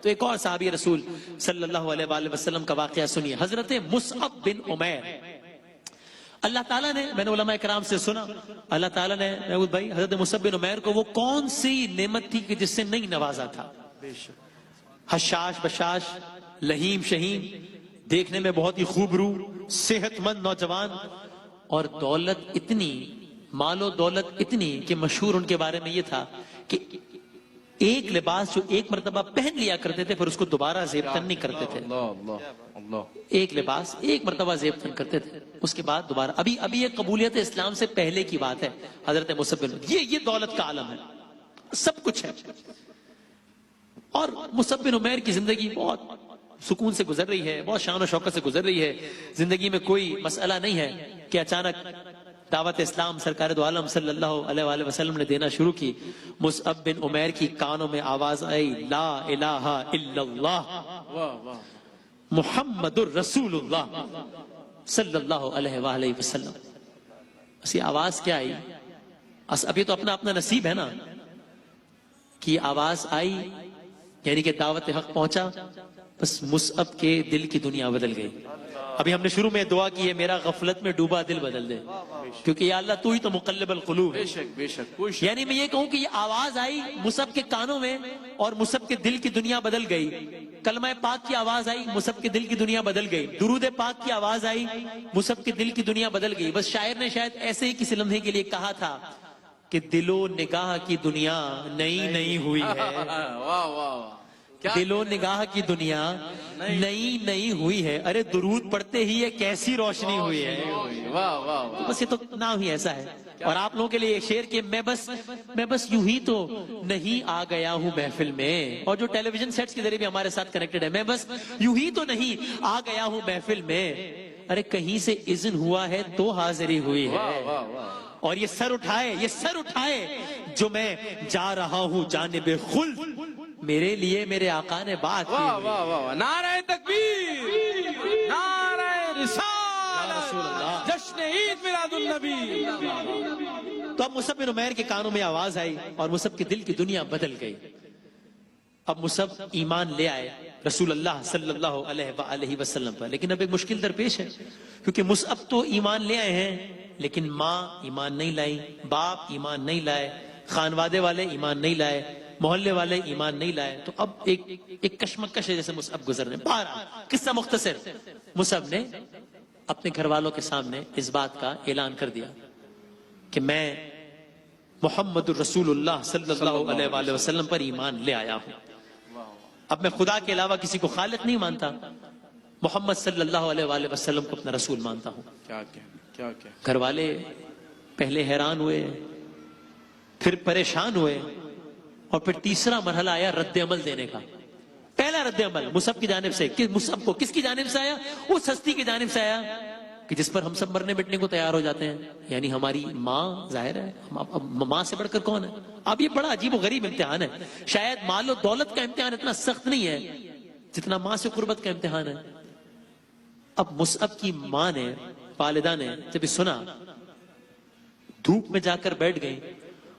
تو ایک اور صحابی رسول صلی اللہ علیہ وآلہ وسلم کا واقعہ سنیے، حضرت مصعب بن عمیر۔ اللہ تعالیٰ نے، میں نے علماء کرام سے سنا، اللہ تعالیٰ نے محمود بھائی حضرت مصعب بن عمیر کو وہ کون سی نعمت تھی کہ جس سے نہیں نوازا تھا؟ حشاش بشاش، لہیم شہیم، دیکھنے میں بہت ہی خوبرو، صحت مند نوجوان، اور دولت اتنی، مال و دولت اتنی کہ مشہور ان کے بارے میں یہ تھا کہ ایک لباس جو ایک مرتبہ پہن لیا کرتے تھے پھر اس کو دوبارہ زیب تن نہیں کرتے تھے۔ ایک لباس ایک مرتبہ زیب تن کرتے تھے، اس کے بعد دوبارہ۔ ابھی یہ قبولیت اسلام سے پہلے کی بات ہے۔ حضرت مصعب بن، یہ دولت کا عالم ہے، سب کچھ ہے۔ اور مصعب بن عمیر کی زندگی بہت سکون سے گزر رہی ہے، بہت شان و شوکت سے گزر رہی ہے، زندگی میں کوئی مسئلہ نہیں ہے کہ اچانک دعوت اسلام سرکار دو عالم صلی اللہ علیہ وآلہ وسلم نے دینا شروع کی۔ مصعب بن عمیر کی کانوں میں آواز آئی، لا الہ الا اللہ محمد الرسول اللہ صلی اللہ علیہ وآلہ وسلم۔ بس یہ آواز کیا آئی؟ ابھی تو اپنا نصیب ہے نا کہ یہ آواز آئی، یعنی کہ دعوت حق پہنچا، بس مصعب کے دل کی دنیا بدل گئی۔ ابھی ہم نے شروع میں دعا کی ہے، میرا غفلت میں ڈوبا دل بدل دے، کیونکہ یا اللہ تو ہی تو مقلب القلوب ہے۔ بے شک یعنی میں یہ کہوں کہ یہ آواز آئی مصعب کے کانوں میں اور مصعب کے دل کی دنیا بدل گئی۔ کلمہ پاک کی آواز آئی، مصعب کے دل کی دنیا بدل گئی۔ درود پاک کی آواز آئی، مصعب کے دل کی دنیا بدل گئی۔ بس شاعر نے شاید ایسے ہی کسی لمحے کے لیے کہا تھا کہ دل و نگاہ کی دنیا نئی نئی ہوئی ہے، دل و نگاہ کی دنیا نئی نئی ہوئی ہے، ارے درود پڑھتے ہی یہ کیسی روشنی ہوئی ہے۔ بس یہ تو نام ہی ایسا ہے۔ اور آپ لوگوں کے لیے ایک شعر کہ میں بس یوں ہی تو نہیں آ گیا ہوں محفل میں، اور جو ٹیلی ویژن سیٹس کے ذریعے بھی ہمارے ساتھ کنیکٹڈ ہے، میں بس یوں ہی تو نہیں آ گیا ہوں محفل میں، ارے کہیں سے اذن ہوا ہے تو حاضری ہوئی ہے۔ اور یہ سر اٹھائے جو میں جا رہا ہوں جانب خلد، میرے لیے میرے آقا نے بات کی ہوئی۔ نعرہ تکبیر، نعرہ رسالت، جشن عید میلاد النبی۔ تو اب مصعب بن عمیر کے کانوں میں آواز آئی اور مصعب کے دل کی دنیا بدل گئی۔ اب مصعب ایمان لے آئے رسول اللہ صلی اللہ علیہ وآلہ وسلم پر، لیکن اب ایک مشکل درپیش ہے، کیونکہ مصعب تو ایمان لے آئے ہیں لیکن ماں ایمان نہیں لائی، باپ ایمان نہیں لائے، خانوادے والے ایمان نہیں لائے، محلے والے ایمان نہیں لائے۔ تو اب ایک کشمکش ہے جیسے مصعب گزرنے۔ بہرحال قصہ مختصر، مصعب نے اپنے گھر والوں کے سامنے اس بات کا اعلان کر دیا کہ میں محمد الرسول اللہ صلی اللہ علیہ وآلہ وسلم پر ایمان لے آیا ہوں۔ اب میں خدا کے علاوہ کسی کو خالق نہیں مانتا، محمد صلی اللہ علیہ وآلہ وسلم کو اپنا رسول مانتا ہوں۔ کیا گھر والے پہلے حیران ہوئے، پھر پریشان ہوئے، اور پھر تیسرا مرحلہ آیا رد عمل دینے کا۔ پہلا رد عمل مصعب کی جانب سے، مصعب کو کس کی جانب سے آیا؟ اس ہستی کی جانب سے آیا کہ جس پر ہم سب مرنے مٹنے کو تیار ہو جاتے ہیں، یعنی ہماری ماں۔ ظاہر ہے ماں سے بڑھ کر کون ہے؟ اب یہ بڑا عجیب و غریب امتحان ہے، شاید مال و دولت کا امتحان اتنا سخت نہیں ہے جتنا ماں سے قربت کا امتحان ہے۔ اب مصعب کی ماں نے، والدہ نے جب یہ سنا، دھوپ میں جا کر بیٹھ گئی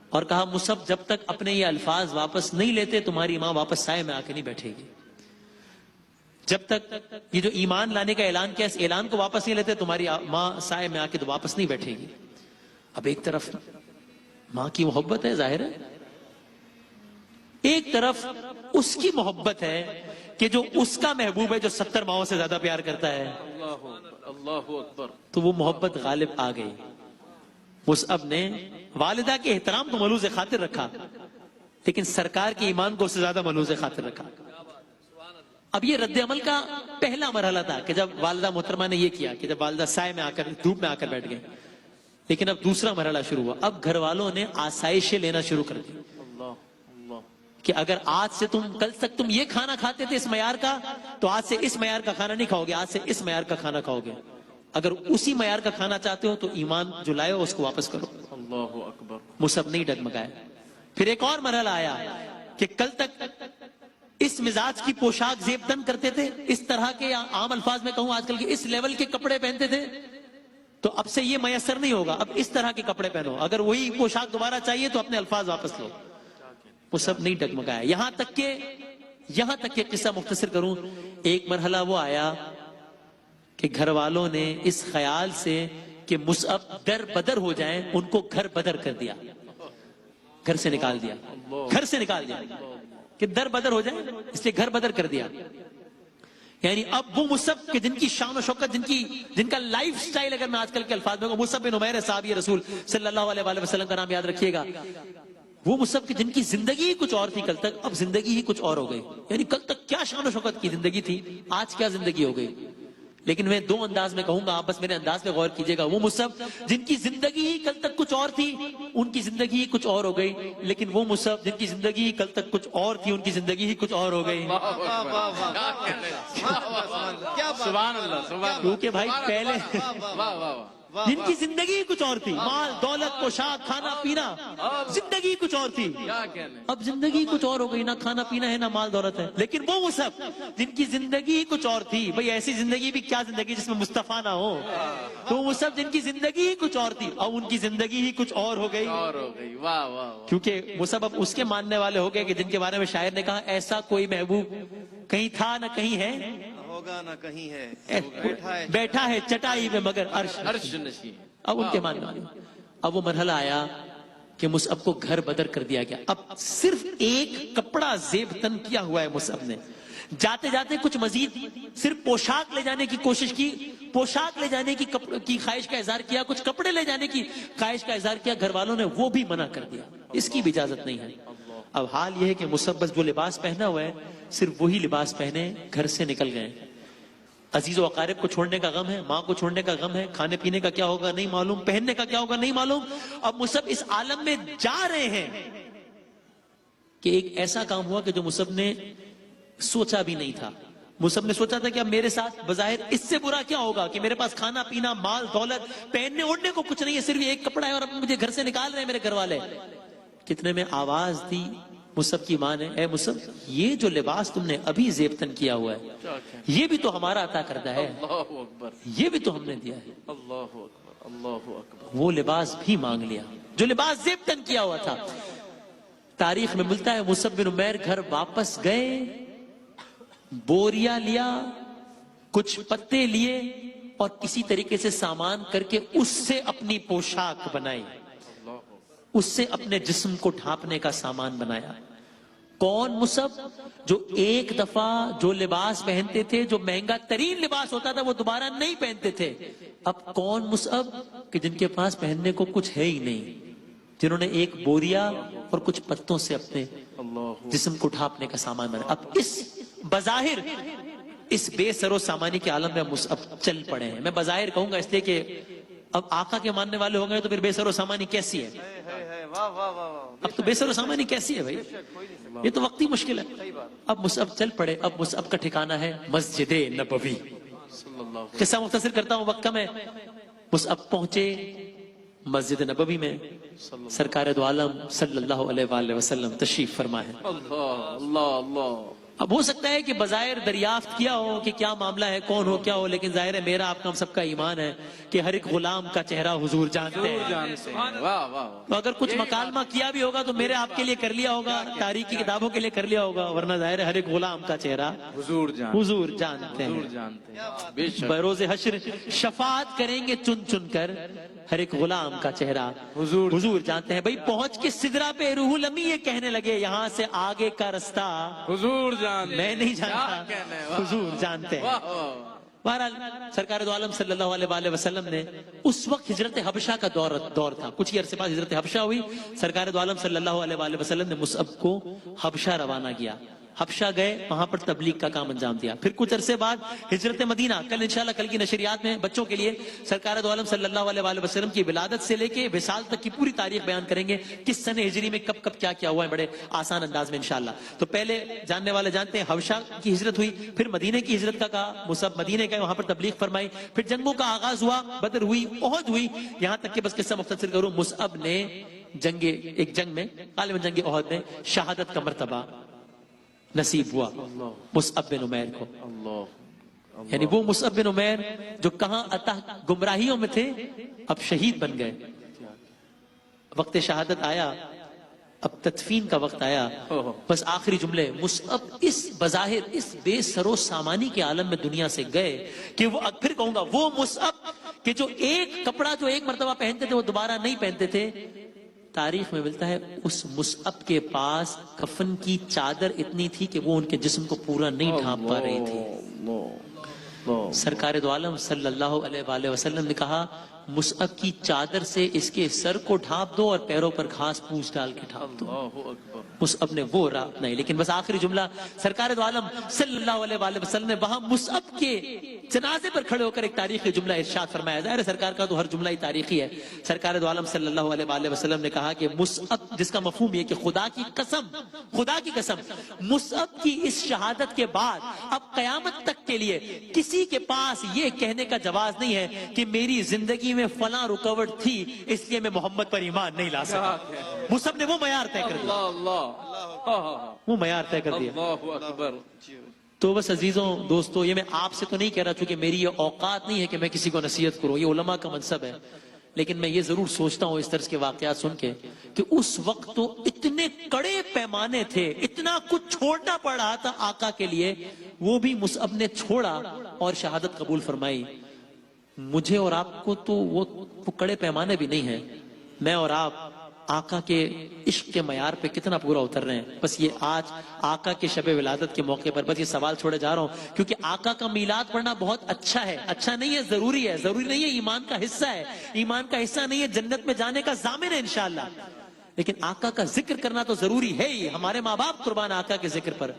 اور کہا مصعب جب تک اپنے یہ الفاظ واپس نہیں لیتے تمہاری ماں واپس سائے میں آ کے نہیں بیٹھے گی، جب تک یہ جو ایمان لانے کا اعلان کیا اس اعلان کو واپس نہیں لیتے تمہاری ماں سائے میں آ کے تو واپس نہیں بیٹھے گی۔ اب ایک طرف ماں کی محبت ہے، ظاہر ہے، ایک طرف اس کی محبت ہے کہ جو اس کا محبوب ہے، جو 70 ماؤں سے زیادہ پیار کرتا ہے، اللہ اکبر، تو وہ محبت غالب آ گئی۔ مصعب نے والدہ کے احترام کو ملوز خاطر رکھا، لیکن سرکار کے ایمان کو اس سے زیادہ ملوز خاطر رکھا۔ اب یہ رد عمل کا پہلا مرحلہ تھا کہ جب والدہ محترمہ نے یہ کیا کہ جب والدہ سائے میں آ کر، دھوپ میں آ کر بیٹھ گئے، لیکن اب دوسرا مرحلہ شروع ہوا۔ اب گھر والوں نے آسائشیں لینا شروع کر دی کہ اگر آج سے کل تک تم یہ کھانا کھاتے تھے اس معیار کا، تو آج سے اس معیار کا کھانا نہیں کھاؤ گے، آج سے اس معیار کا کھانا کھاؤ گے۔ اگر اسی معیار کا کھانا چاہتے ہو تو ایمان جو لائے ہو اس کو واپس کرو۔ اللہ اکبر۔ مصعب نہیں ڈگمگائے۔ پھر ایک اور مرحلہ آیا کہ کل تک اس مزاج کی پوشاک زیب تن کرتے تھے، اس طرح کے، عام الفاظ میں کہوں آج کل کے اس لیول کے کپڑے پہنتے تھے، تو اب سے یہ میسر نہیں ہوگا، اب اس طرح کے کپڑے پہنو، اگر وہی پوشاک دوبارہ چاہیے تو اپنے الفاظ واپس لو۔ مصعب نہیں ڈگمگایا، یہاں تک کہ یہاں تک کہ قصہ مختصر کروں، ایک مرحلہ وہ آیا کہ گھر والوں نے اس خیال سے کہ مصعب در بدر ہو جائیں ان کو گھر بدر کر دیا، گھر سے نکال دیا، گھر سے نکال دیا کہ در بدر ہو جائیں، اس لیے گھر بدر کر دیا۔ یعنی اب وہ مصعب کہ جن کی شان و شوکت، جن کا لائف سٹائل، اگر میں آج کل کے الفاظ میں مصعب بن عمیر صحابی رسول صلی اللہ علیہ وآلہ وسلم کا نام یاد رکھیے گا، وہ مصعب کہ جن کی زندگی ہی کچھ اور تھی کل تک، اب زندگی ہی کچھ اور ہو گئی۔ یعنی کل تک کیا شان و شوکت کی زندگی تھی، آج کیا زندگی ہو گئی۔ لیکن میں دو انداز میں کہوں گا، آپ بس میرے انداز پہ غور کیجئے گا۔ وہ مصعب جن کی زندگی ہی کل تک کچھ اور تھی، ان کی زندگی ہی کچھ اور ہو گئی، لیکن وہ مصعب جن کی زندگی ہی کل تک کچھ اور تھی، ان کی زندگی ہی کچھ اور ہو گئی۔ سبحان اللہ، سبحان اللہ، کیونکہ بھائی پہلے واہ واہ جن کی زندگی کچھ اور تھی، مال دولت پوشاک کھانا پینا، زندگی کچھ اور تھی، کیا کہنے، اب زندگی کچھ اور ہو گئی، نہ کھانا پینا ہے نہ مال دولت ہے۔ لیکن وہ مصعب جن کی زندگی کچھ اور تھی، بھئی ایسی زندگی بھی کیا زندگی جس میں مصطفیٰ نہ ہو، تو وہ مصعب جن کی زندگی کچھ اور تھی، اب ان کی زندگی ہی کچھ اور ہو گئی۔ اور ہو گئی، واہ واہ واہ، کیونکہ مصعب اب اس کے ماننے والے ہو گئے کہ جن کے بارے میں شاعر نے کہا ایسا کوئی محبوب کہیں تھا نہ کہیں ہے، ہوگا نہ کہیں ہے، بیٹھا ہے چٹائی میں مگر عرش عرش نشین۔ اب ان کے ماننے والے۔ اب وہ مرحلہ آیا کہ مصعب کو گھر بدر کر دیا گیا۔ اب صرف ایک کپڑا زیب تن کیا ہوا ہے مصعب نے، جاتے جاتے کچھ مزید صرف پوشاک لے جانے کی کوشش کی، پوشاک لے جانے کی خواہش کا اظہار کیا، کچھ کپڑے لے جانے کی خواہش کا اظہار کیا، گھر والوں نے وہ بھی منع کر دیا، اس کی بھی اجازت نہیں ہے۔ اب حال یہ ہے کہ مصعب بس جو لباس پہنا ہوا ہے صرف وہی لباس پہنے گھر سے نکل گئے۔ عزیز و اقارب کو چھوڑنے کا غم ہے، ماں کو چھوڑنے کا غم ہے، کھانے پینے کا کیا ہوگا نہیں معلوم، پہننے کا کیا ہوگا نہیں معلوم۔ اب مصعب اس عالم میں جا رہے ہیں کہ ایک ایسا کام ہوا کہ جو مصعب نے سوچا بھی نہیں تھا۔ مصعب نے سوچا تھا کہ اب میرے ساتھ بظاہر اس سے برا کیا ہوگا کہ میرے پاس کھانا پینا مال دولت پہننے اوڑھنے کو کچھ نہیں ہے، صرف ایک کپڑا ہے اور اب مجھے گھر سے نکال رہے ہیں میرے گھر والے۔ کتنے میں آواز دی مصعب کی ماں نے، اے مصعب یہ جو لباس تم نے ابھی زیبتن کیا ہوا ہے یہ بھی تو ہمارا عطا کردہ ہے، اللہ اکبر، یہ بھی تو ہم نے دیا ہے۔ اللہ اکبر، اللہ اکبر، وہ لباس بھی مانگ لیا جو لباس زیبتن کیا ہوا تھا۔ تاریخ میں ملتا ہے مصعب بن عمیر گھر واپس گئے، بوریا لیا، کچھ پتے لیے اور کسی طریقے سے سامان کر کے اس سے اپنی پوشاک بنائی، اس سے اپنے جسم کو ڈھانپنے کا سامان بنایا۔ کون مصعب؟ جو ایک دفعہ جو لباس پہنتے تھے، جو مہنگا ترین لباس ہوتا تھا وہ دوبارہ نہیں پہنتے تھے۔ اب کون مصعب؟ کہ جن کے پاس پہننے کو کچھ ہے ہی نہیں، جنہوں نے ایک بوریا اور کچھ پتوں سے اپنے جسم کو ڈھانپنے کا سامان بنایا۔ اب اس بظاہر اس بے سر و سامانی کے عالم میں مصعب چل پڑے ہیں۔ میں بظاہر کہوں گا اس لیے کہ اب آقا کے ماننے والے ہو گئے تو پھر بے سر و سامانی کیسی ہے؟ واہ واہ واہ واہ، اب تو بے سر و سامانی کیسی ہے بھائی؟ یہ تو وقتی مشکل ہے۔ اب مصعب چل پڑے۔ اب مصعب کا ٹھکانہ ہے مسجد نبوی۔ صلی اللہ علیہ قصہ مختصر کرتا ہوں، وقت کم ہے۔ مصعب پہنچے مسجد نبوی میں، سرکار دو عالم صلی اللہ علیہ وآلہ وسلم تشریف فرما ہے۔ اللہ اللہ اللہ، اب ہو سکتا ہے کہ بظاہر دریافت کیا ہو کہ کیا معاملہ ہے، کون ہو کیا ہو، لیکن ظاہر ہے میرا آپ کا ہم سب کا ایمان ہے کہ ہر ایک غلام کا چہرہ حضور جانتے ہیں۔ جانتے ہیں، واہ واہ، تو اگر کچھ مکالمہ کیا بھی ہوگا تو میرے آپ کے لیے کر لیا ہوگا، تاریخ کی کتابوں کے لیے کر لیا ہوگا، ورنہ ظاہر ہے ہر ایک غلام کا چہرہ حضور جانتے ہیں، حضور جانتے حضور ہیں۔ جانتے ہیں، بے شک بروز حشر شفاعت کریں گے چن چن کر، ہر ایک غلام کا چہرہ حضور حضور جانتے ہیں۔ بھائی پہنچ کے سدرہ پہ روح الامی یہ کہنے لگے یہاں سے آگے کا رستہ حضور جانتے ہیں، میں نہیں کیا جانتا، کہنے، واہ، حضور جانتے ہیں۔ واہ واہ، بہرحال سرکار دو عالم صلی اللہ علیہ وآلہ وسلم نے اس وقت ہجرت حبشہ کا دور تھا، کچھ ہی عرصے بعد ہجرت حبشہ ہوئی۔ سرکار دو عالم صلی اللہ علیہ وآلہ وسلم نے مصعب کو حبشہ روانہ کیا۔ حبشہ گئے، وہاں پر تبلیغ کا کام انجام دیا۔ پھر کچھ عرصے بعد ہجرت مدینہ، کل انشاءاللہ کل کی نشریات میں بچوں کے لیے سرکار دو عالم صلی اللہ علیہ وآلہ وسلم کی ولادت سے لے کے وصال تک کی پوری تاریخ بیان کریں گے، کس سنہ ہجری میں کب کب کیا کیا ہوا ہے، بڑے آسان انداز میں انشاءاللہ۔ تو پہلے جاننے والے جانتے ہیں حبشہ کی ہجرت ہوئی، پھر مدینے کی ہجرت کا کہا، مصعب مدینے گئے، وہاں پر تبلیغ فرمائی، پھر جنگوں کا آغاز ہوا، بدر ہوئی، احد ہوئی، یہاں تک کہ بس قصہ مختصر کروں، مصعب نے ایک جنگ میں، غالباً جنگ احد میں شہادت کا مرتبہ نصیب ہوا مصعب بن عمیر کو۔ اللہ، یعنی وہ مصعب بن عمیر جو کہاں اتہ گمراہیوں میں تھے اب شہید بن گئے۔ وقت شہادت آیا اب تدفین کا وقت آیا، بس آخری جملے مصعب اس بظاہر اس بے سرو سامانی کے عالم میں دنیا سے گئے کہ وہ پھر کہوں گا وہ مصعب کہ جو ایک کپڑا جو ایک مرتبہ پہنتے تھے وہ دوبارہ نہیں پہنتے تھے، تاریخ میں ملتا ہے اس مصعب کے پاس کفن کی چادر اتنی تھی کہ وہ ان کے جسم کو پورا نہیں ڈھانپ پا رہی تھی۔ سرکار دو عالم صلی اللہ علیہ وآلہ وسلم نے کہا مصعب کی چادر سے اس کے سر کو ڈھانپ دو اور پیروں پر گھاس پوچھ ڈال کے ڈھانپ دو۔ مصعب نے وہ راہ اپنائی، لیکن بس آخری جملہ سرکار دو عالم صلی اللہ علیہ وآلہ وسلم نے وہاں مصعب کے جنازے پر کھڑے ہو کر ایک تاریخی جملہ ارشاد فرمایا۔ ظاہر ہے سرکار کا تو ہر جملہ ہی تاریخی ہے۔ سرکار دو عالم صلی اللہ علیہ وآلہ وسلم نے کہا کہ مصعب، جس کا مفہوم یہ کہ خدا کی قسم مصعب کی اس شہادت کے بعد اب قیامت تک کے لیے کسی کے پاس یہ کہنے کا جواز نہیں ہے کہ میری زندگی میں فلاں رکاوٹ تھی اس لیے میں محمد پر ایمان نہیں لا سکا۔ مصعب نے وہ معیار طے کر دیا، وہ معیار طے کر دیا۔ اللہ اکبر۔ تو بس عزیزوں دوستو، یہ میں آپ سے تو نہیں کہہ رہا چونکہ میری یہ اوقات نہیں ہے کہ میں کسی کو نصیحت کروں، یہ علماء کا منصب ہے، لیکن میں یہ ضرور سوچتا ہوں اس طرح کے واقعات سن کے کہ اس وقت تو اتنے کڑے پیمانے تھے، اتنا کچھ چھوڑنا پڑ رہا تھا آقا کے لیے، وہ بھی مصعب نے چھوڑا اور شہادت قبول فرمائی۔ مجھے اور آپ کو تو وہ کڑے پیمانے بھی نہیں ہیں، میں اور آپ آقا کے عشق کے معیار پہ کتنا پورا اتر رہے ہیں۔ بس یہ آج آقا کے شب ولادت کے موقع پر بس یہ سوال چھوڑے جا رہا ہوں، کیونکہ آقا کا میلاد پڑھنا بہت اچھا ہے، اچھا نہیں ہے، ضروری ہے، ضروری نہیں ہے، ایمان کا حصہ ہے، ایمان کا حصہ نہیں ہے، جنت میں جانے کا ضامن ہے انشاءاللہ، لیکن آقا کا ذکر کرنا تو ضروری ہے ہی، ہمارے ماں باپ قربان آقا کے ذکر پر،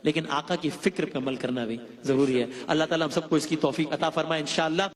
لیکن آقا کی فکر پہ عمل کرنا بھی ضروری ہے۔ اللہ تعالیٰ ہم سب کو اس کی توفیق عطا فرمائے انشاءاللہ۔